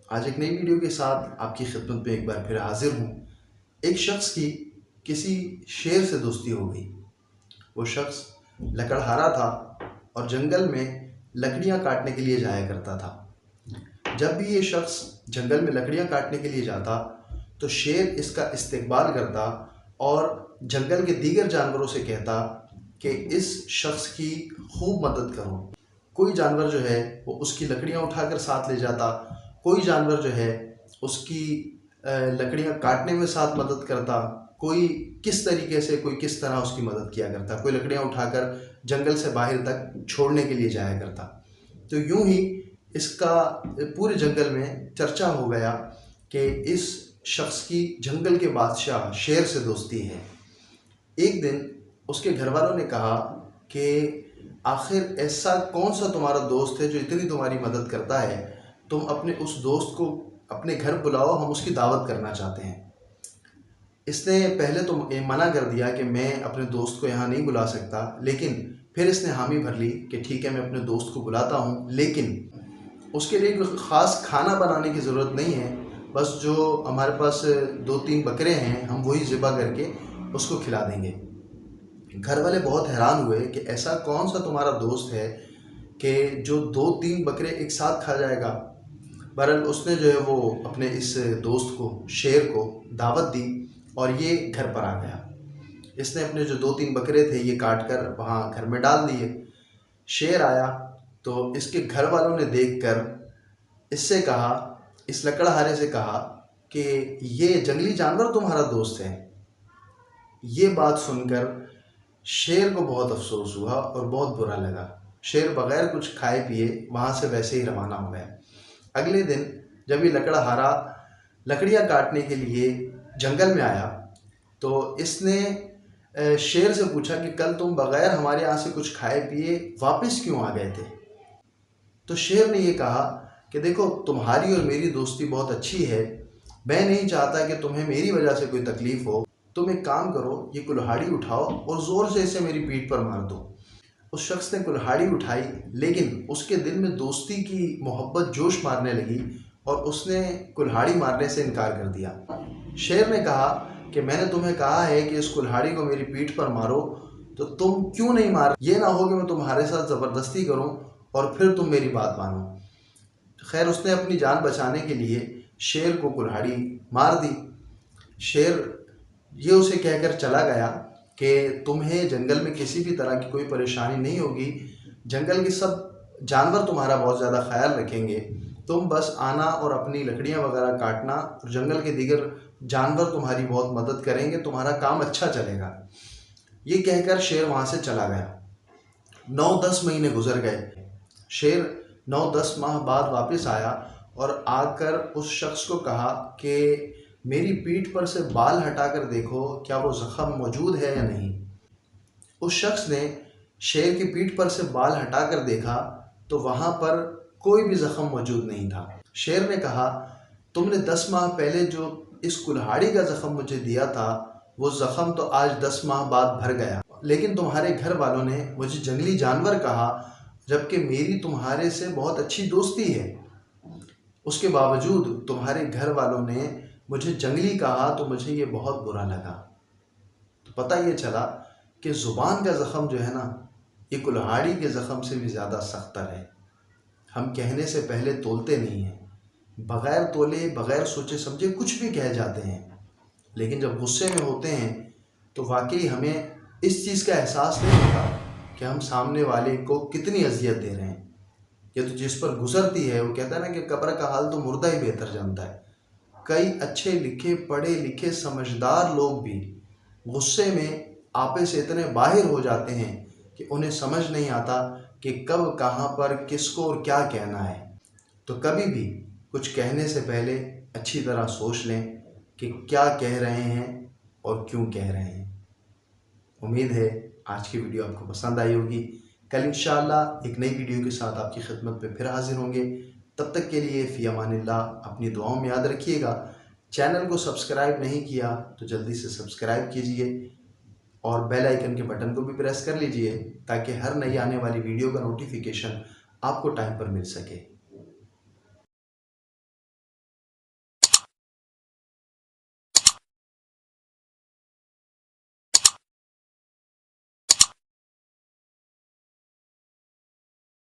آج ایک نئی ویڈیو کے ساتھ آپ کی خدمت میں ایک بار پھر حاضر ہوں۔ ایک شخص کی کسی شیر سے دوستی ہو گئی۔ وہ شخص لکڑہارا تھا اور جنگل میں لکڑیاں کاٹنے کے لیے جایا کرتا تھا۔ جب بھی یہ شخص جنگل میں لکڑیاں کاٹنے کے لیے جاتا تو شیر اس کا استقبال کرتا اور جنگل کے دیگر جانوروں سے کہتا کہ اس شخص کی خوب مدد کرو۔ کوئی جانور جو ہے وہ اس کی لکڑیاں اٹھا کر ساتھ لے جاتا، کوئی جانور جو ہے اس کی لکڑیاں کاٹنے میں ساتھ مدد کرتا، کوئی کس طریقے سے، کوئی کس طرح اس کی مدد کیا کرتا، کوئی لکڑیاں اٹھا کر جنگل سے باہر تک چھوڑنے کے لیے جایا کرتا۔ تو یوں ہی اس کا پورے جنگل میں چرچا ہو گیا کہ اس شخص کی جنگل کے بادشاہ شیر سے دوستی ہے۔ ایک دن اس کے گھر والوں نے کہا کہ آخر ایسا کون سا تمہارا دوست ہے جو اتنی تمہاری مدد کرتا ہے، تم اپنے اس دوست کو اپنے گھر بلاؤ، ہم اس کی دعوت کرنا چاہتے ہیں۔ اس نے پہلے تو منع کر دیا کہ میں اپنے دوست کو یہاں نہیں بلا سکتا، لیکن پھر اس نے حامی بھر لی کہ ٹھیک ہے میں اپنے دوست کو بلاتا ہوں، لیکن اس کے لیے کوئی خاص کھانا بنانے کی ضرورت نہیں ہے، بس جو ہمارے پاس 2-3 بکرے ہیں ہم وہی ذبح کر کے اس کو کھلا دیں گے۔ گھر والے بہت حیران ہوئے کہ ایسا کون سا تمہارا دوست ہے کہ جو 2-3 بکرے ایک ساتھ کھا جائے گا۔ بہرحال اس نے جو ہے وہ اپنے اس دوست کو، شیر کو دعوت دی اور یہ گھر پر آ گیا۔ اس نے اپنے جو 2-3 بکرے تھے یہ کاٹ کر وہاں گھر میں ڈال دیے۔ شیر آیا تو اس کے گھر والوں نے دیکھ کر اس سے کہا، اس لکڑہارے سے کہا کہ یہ جنگلی جانور تمہارا دوست ہے۔ یہ بات سن کر شیر کو بہت افسوس ہوا اور بہت برا لگا۔ شیر بغیر کچھ کھائے پیے وہاں سے ویسے ہی روانہ ہو گیا۔ اگلے دن جب یہ لکڑہارا لکڑیاں کاٹنے کے لیے جنگل میں آیا تو اس نے شیر سے پوچھا کہ کل تم بغیر ہمارے یہاں سے کچھ کھائے پیے واپس کیوں آ گئے تھے؟ تو شیر نے یہ کہا کہ دیکھو تمہاری اور میری دوستی بہت اچھی ہے، میں نہیں چاہتا کہ تمہیں میری وجہ سے کوئی تکلیف ہو، تم ایک کام کرو، یہ کلہاڑی اٹھاؤ اور زور سے اسے میری پیٹھ پر مار دو۔ اس شخص نے کلہاڑی اٹھائی، لیکن اس کے دل میں دوستی کی محبت جوش مارنے لگی اور اس نے کلہاڑی مارنے سے انکار کر دیا۔ شیر نے کہا کہ میں نے تمہیں کہا ہے کہ اس کلہاڑی کو میری پیٹھ پر مارو، تو تم کیوں نہیں مار؟ یہ نہ ہو کہ میں تمہارے ساتھ زبردستی کروں اور پھر تم میری بات مانو۔ خیر اس نے اپنی جان بچانے کے لیے شیر کو کلہاڑی مار دی۔ شیر یہ اسے کہہ کر چلا گیا کہ تمہیں جنگل میں کسی بھی طرح کی کوئی پریشانی نہیں ہوگی، جنگل کے سب جانور تمہارا بہت زیادہ خیال رکھیں گے، تم بس آنا اور اپنی لکڑیاں وغیرہ کاٹنا اور جنگل کے دیگر جانور تمہاری بہت مدد کریں گے، تمہارا کام اچھا چلے گا۔ یہ کہہ کر شیر وہاں سے چلا گیا۔ 9-10 مہینے گزر گئے۔ شیر 9-10 ماہ بعد واپس آیا اور آ کر اس شخص کو کہا کہ میری پیٹھ پر سے بال ہٹا کر دیکھو کیا وہ زخم موجود ہے یا نہیں۔ اس شخص نے شیر کی پیٹھ پر سے بال ہٹا کر دیکھا تو وہاں پر کوئی بھی زخم موجود نہیں تھا۔ شیر نے کہا تم نے 10 ماہ پہلے جو اس کلہاڑی کا زخم مجھے دیا تھا وہ زخم تو آج 10 ماہ بعد بھر گیا، لیکن تمہارے گھر والوں نے مجھے جنگلی جانور کہا جبکہ میری تمہارے سے بہت اچھی دوستی ہے۔ اس کے باوجود تمہارے گھر والوں نے مجھے جنگلی کہا تو مجھے یہ بہت برا لگا۔ تو پتہ یہ چلا کہ زبان کا زخم جو ہے نا، یہ کلہاڑی کے زخم سے بھی زیادہ سختر ہے۔ ہم کہنے سے پہلے تولتے نہیں ہیں، بغیر تولے بغیر سوچے سمجھے کچھ بھی کہہ جاتے ہیں، لیکن جب غصے میں ہوتے ہیں تو واقعی ہمیں اس چیز کا احساس نہیں ہوتا کہ ہم سامنے والے کو کتنی اذیت دے رہے ہیں۔ یہ تو جس پر گزرتی ہے وہ کہتا ہے نا کہ قبر کا حال تو مردہ ہی بہتر جانتا ہے۔ کئی اچھے لکھے پڑھے لکھے سمجھدار لوگ بھی غصے میں آپے سے اتنے باہر ہو جاتے ہیں کہ انہیں سمجھ نہیں آتا کہ کب کہاں پر کس کو اور کیا کہنا ہے۔ تو کبھی بھی کچھ کہنے سے پہلے اچھی طرح سوچ لیں کہ کیا کہہ رہے ہیں اور کیوں کہہ رہے ہیں۔ امید ہے آج کی ویڈیو آپ کو پسند آئی ہوگی۔ کل انشاءاللہ ایک نئی ویڈیو کے ساتھ آپ کی خدمت پہ پھر حاضر ہوں گے۔ تب تک کے لیے فی امان اللہ، اپنی دعاؤں میں یاد رکھیے گا۔ چینل کو سبسکرائب نہیں کیا تو جلدی سے سبسکرائب کیجئے اور بیل آئیکن کے بٹن کو بھی پریس کر لیجئے تاکہ ہر نئی آنے والی ویڈیو کا نوٹیفیکیشن آپ کو ٹائم پر مل سکے۔